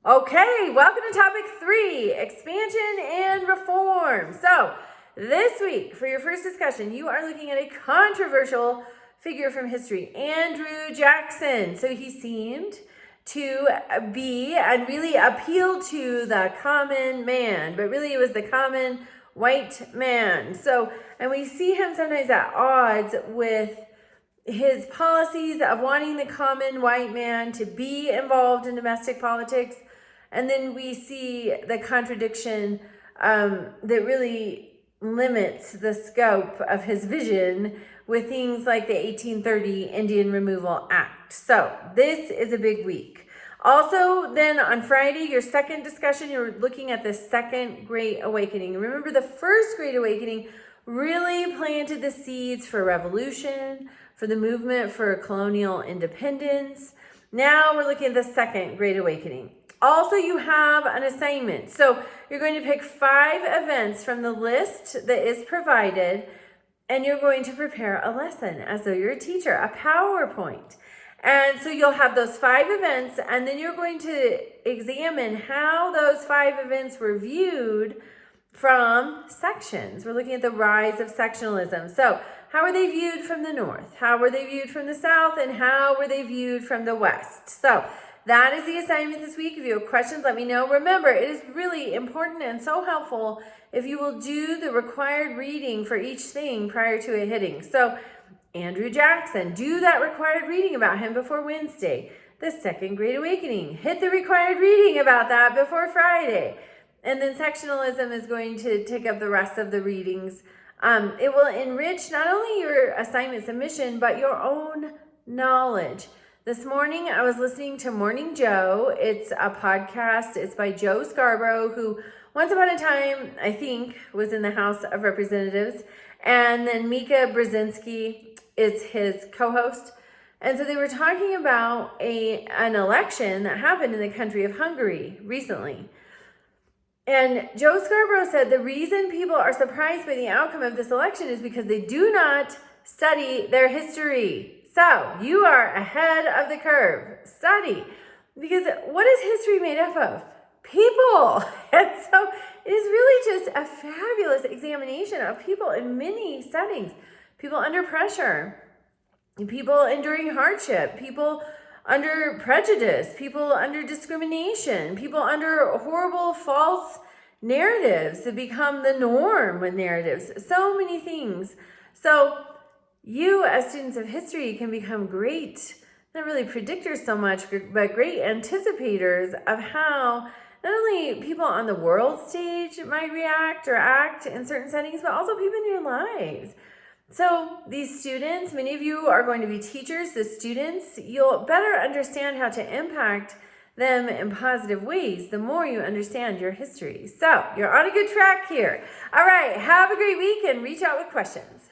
Okay, welcome to topic 3, expansion and reform. So this week, for your first discussion, you are looking at a controversial figure from history, Andrew Jackson. So he seemed to be and really appeal to the common man, but really it was the common white man. So, and we see him sometimes at odds with his policies of wanting the common white man to be involved in domestic politics. And then we see the contradiction that really limits the scope of his vision with things like the 1830 Indian Removal Act. So this is a big week. Also, then on Friday, your second discussion, you're looking at the Second Great Awakening. Remember, the First Great Awakening really planted the seeds for revolution, for the movement for colonial independence. Now we're looking at the Second Great Awakening. Also, you have an assignment. So you're going to pick 5 events from the list that is provided, and you're going to prepare a lesson as though you're a teacher, a PowerPoint. And so you'll have those 5 events, and then you're going to examine how those 5 events were viewed from sections. We're looking at the rise of sectionalism. So how were they viewed from the north? How were they viewed from the south? And how were they viewed from the west? So that is the assignment this week. If you have questions, let me know. Remember, it is really important and so helpful if you will do the required reading for each thing prior to it hitting. So Andrew Jackson, do that required reading about him before Wednesday. The Second Great Awakening, hit the required reading about that before Friday. And then sectionalism is going to take up the rest of the readings. It will enrich not only your assignment submission, but your own knowledge. This morning, I was listening to Morning Joe. It's a podcast. It's by Joe Scarborough, who once upon a time, I think, was in the House of Representatives. And then Mika Brzezinski is his co-host. And so they were talking about an election that happened in the country of Hungary recently. And Joe Scarborough said the reason people are surprised by the outcome of this election is because they do not study their history. So you are ahead of the curve. Study. Because what is history made up of? People. And so it is really just a fabulous examination of people in many settings. People under pressure. People enduring hardship. People under prejudice, people under discrimination, people under horrible false narratives that become the norm with narratives, so many things. So you as students of history can become great, not really predictors so much, but great anticipators of how not only people on the world stage might react or act in certain settings, but also people in your lives. So these students, many of you are going to be teachers. The students, you'll better understand how to impact them in positive ways the more you understand your history. So you're on a good track here. All right, have a great week and reach out with questions.